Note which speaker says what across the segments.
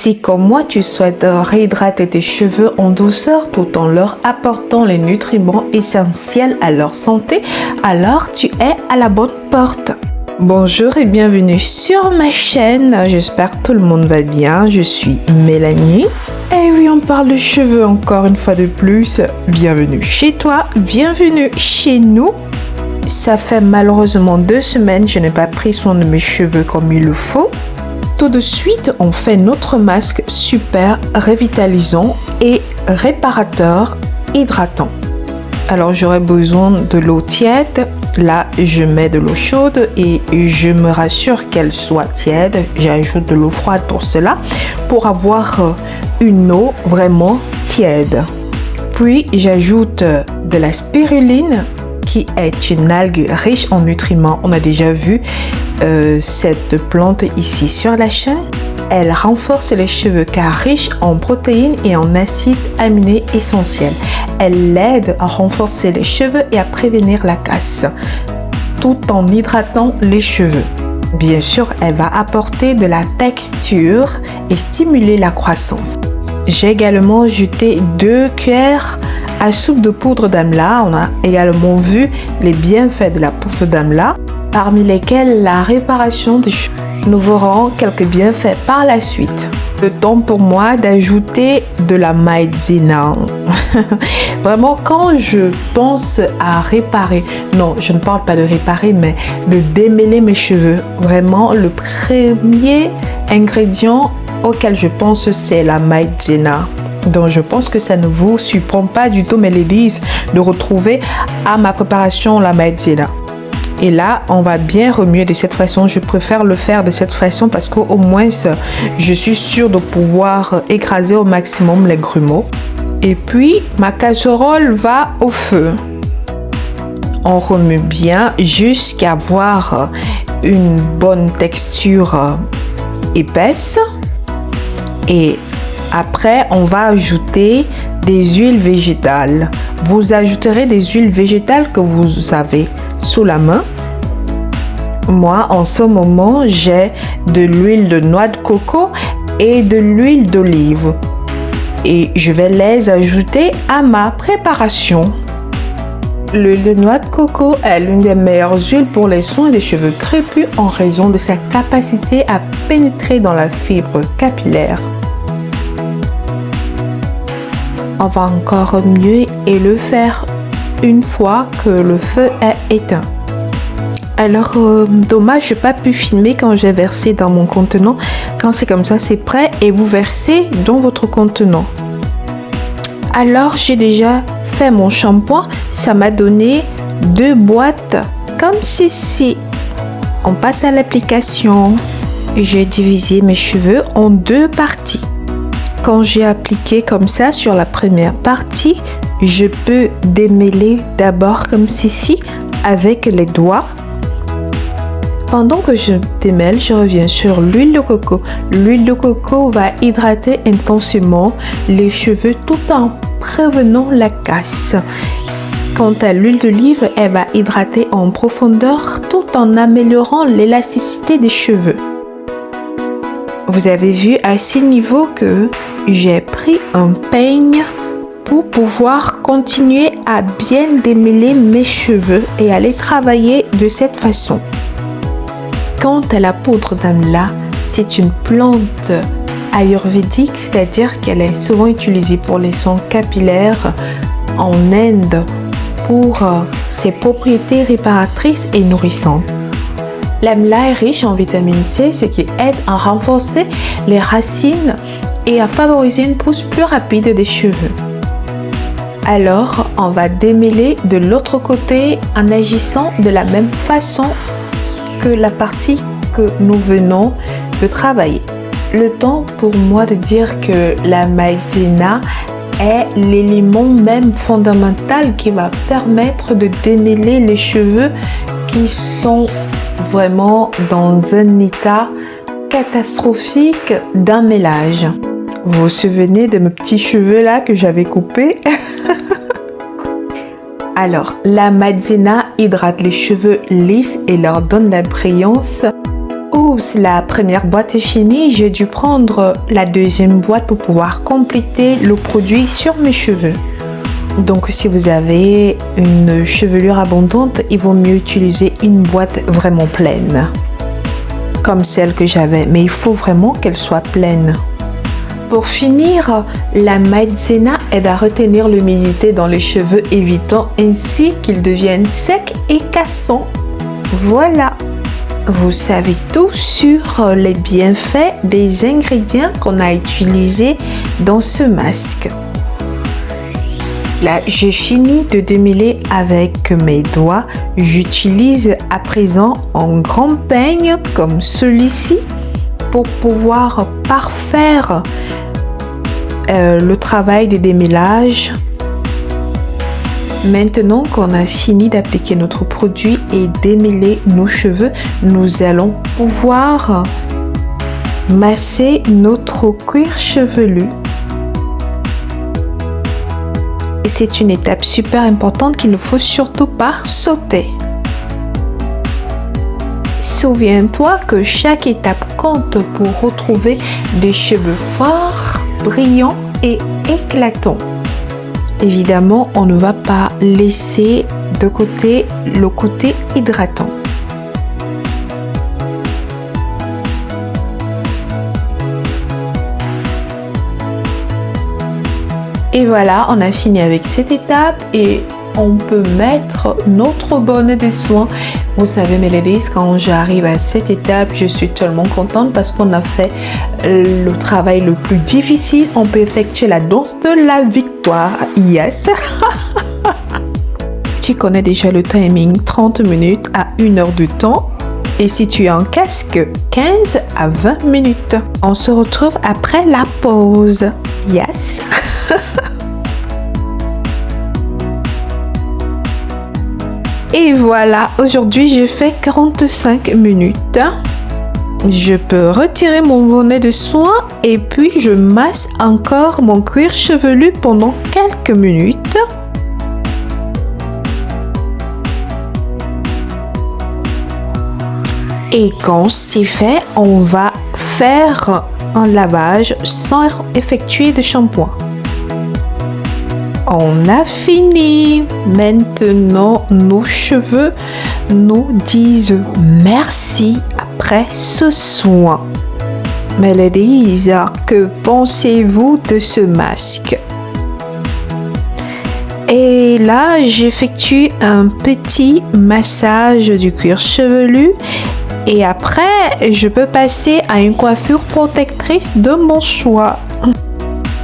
Speaker 1: Si comme moi tu souhaites réhydrater tes cheveux en douceur tout en leur apportant les nutriments essentiels à leur santé, alors tu es à la bonne porte. Bonjour et bienvenue sur ma chaîne, j'espère que tout le monde va bien, je suis Mélanie. Et oui, on parle de cheveux encore une fois de plus, bienvenue chez toi, bienvenue chez nous. Ça fait malheureusement 2 semaines, je n'ai pas pris soin de mes cheveux comme il le faut. Tout de suite, on fait notre masque super revitalisant et réparateur hydratant. Alors j'aurai besoin de l'eau tiède. Là, je mets de l'eau chaude et je me rassure qu'elle soit tiède. J'ajoute de l'eau froide pour cela, pour avoir une eau vraiment tiède. Puis, j'ajoute de la spiruline, qui est une algue riche en nutriments. On a déjà vu cette plante ici sur la chaîne. Elle renforce les cheveux car riche en protéines et en acides aminés essentiels. Elle aide à renforcer les cheveux et à prévenir la casse, tout en hydratant les cheveux. Bien sûr, elle va apporter de la texture et stimuler la croissance. J'ai également ajouté 2 cuillères à soupe de poudre d'amla. On a également vu les bienfaits de la poudre d'amla, parmi lesquels la réparation des cheveux. Nous verrons quelques bienfaits par la suite. Le temps pour moi d'ajouter de la maïzena. Vraiment, quand je pense à réparer, non, je ne parle pas de réparer, mais de démêler mes cheveux. Vraiment, le premier ingrédient auquel je pense, c'est la maïzena. Donc, je pense que ça ne vous surprend pas du tout, mes ladies, de retrouver à ma préparation la maïzena. Et là, on va bien remuer de cette façon. Je préfère le faire de cette façon parce qu'au moins, je suis sûre de pouvoir écraser au maximum les grumeaux. Et puis, ma casserole va au feu. On remue bien jusqu'à avoir une bonne texture épaisse. Et après, on va ajouter des huiles végétales. Vous ajouterez des huiles végétales que vous avez sous la main. Moi, en ce moment, j'ai de l'huile de noix de coco et de l'huile d'olive. Et je vais les ajouter à ma préparation. L'huile de noix de coco est l'une des meilleures huiles pour les soins des cheveux crépus en raison de sa capacité à pénétrer dans la fibre capillaire. On va encore remuer et le faire une fois que le feu est éteint. Alors, dommage, je n'ai pas pu filmer quand j'ai versé dans mon contenant. Quand c'est comme ça, c'est prêt et vous versez dans votre contenant. Alors, j'ai déjà fait mon shampoing. Ça m'a donné 2 boîtes comme ceci. On passe à l'application. J'ai divisé mes cheveux en 2 parties. Quand j'ai appliqué comme ça sur la première partie, je peux démêler d'abord comme ceci avec les doigts. Pendant que je démêle, je reviens sur l'huile de coco. L'huile de coco va hydrater intensément les cheveux tout en prévenant la casse. Quant à l'huile d'olive, elle va hydrater en profondeur tout en améliorant l'élasticité des cheveux. Vous avez vu à ce niveau que j'ai pris un peigne pour pouvoir continuer à bien démêler mes cheveux et aller travailler de cette façon. Quant à la poudre d'amla, c'est une plante ayurvédique, c'est-à-dire qu'elle est souvent utilisée pour les soins capillaires en Inde pour ses propriétés réparatrices et nourrissantes. L'amla est riche en vitamine C, ce qui aide à renforcer les racines et à favoriser une pousse plus rapide des cheveux. Alors, on va démêler de l'autre côté en agissant de la même façon que la partie que nous venons de travailler. Le temps pour moi de dire que la maïzena est l'élément même fondamental qui va permettre de démêler les cheveux qui sont vraiment dans un état catastrophique d'emmêlage. Vous vous souvenez de mes petits cheveux là que j'avais coupés? Alors, la maïzena hydrate les cheveux lisses et leur donne la brillance Oups, la première boîte est finie, j'ai dû prendre la deuxième boîte pour pouvoir compléter le produit sur mes cheveux. Donc si vous avez une chevelure abondante, il vaut mieux utiliser une boîte vraiment pleine, comme celle que j'avais, mais il faut vraiment qu'elle soit pleine. Pour finir, la maïzena aide à retenir l'humidité dans les cheveux, évitant ainsi qu'ils deviennent secs et cassants. Voilà, vous savez tout sur les bienfaits des ingrédients qu'on a utilisés dans ce masque. Là, j'ai fini de démêler avec mes doigts. J'utilise à présent un grand peigne comme celui-ci pour pouvoir parfaire le travail de démêlage. Maintenant qu'on a fini d'appliquer notre produit et démêler nos cheveux, nous allons pouvoir masser notre cuir chevelu. Et c'est une étape super importante qu'il ne faut surtout pas sauter. Souviens-toi que chaque étape compte pour retrouver des cheveux forts, brillants et éclatants. Évidemment, on ne va pas laisser de côté le côté hydratant. Et voilà, on a fini avec cette étape et on peut mettre notre bonnet de soins. Vous savez, mes ladies, quand j'arrive à cette étape, je suis tellement contente parce qu'on a fait le travail le plus difficile. On peut effectuer la danse de la victoire. Yes! Tu connais déjà le timing, 30 minutes à 1 heure de temps. Et si tu as un casque, 15 à 20 minutes. On se retrouve après la pause. Yes! Et voilà, aujourd'hui j'ai fait 45 minutes. Je peux retirer mon bonnet de soin et puis je masse encore mon cuir chevelu pendant quelques minutes. Et quand c'est fait, on va faire un lavage sans effectuer de shampoing. On a fini. Maintenant, nos cheveux nous disent merci après ce soin. Mes ladies, que pensez-vous de ce masque? Et là, j'effectue un petit massage du cuir chevelu. Et après, je peux passer à une coiffure protectrice de mon choix.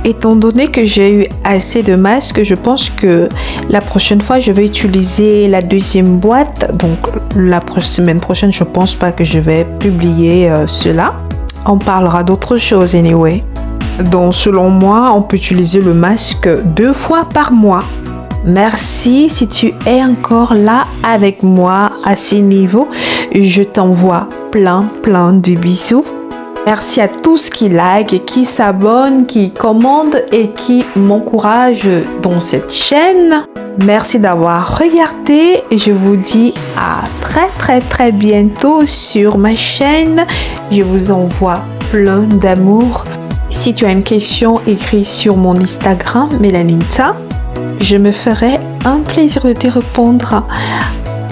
Speaker 1: Étant donné que j'ai eu assez de masques, je pense que la prochaine fois, je vais utiliser la deuxième boîte. Donc, la semaine prochaine, je pense pas que je vais publier cela. On parlera d'autre chose anyway. Donc, selon moi, on peut utiliser le masque 2 fois par mois. Merci si tu es encore là avec moi à ce niveau. Je t'envoie plein de bisous. Merci à tous qui like, qui s'abonnent, qui commandent et qui m'encouragent dans cette chaîne. Merci d'avoir regardé et je vous dis à très bientôt sur ma chaîne. Je vous envoie plein d'amour. Si tu as une question, écris sur mon Instagram, Melanita. Je me ferai un plaisir de te répondre.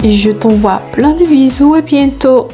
Speaker 1: Je t'envoie plein de bisous et bientôt.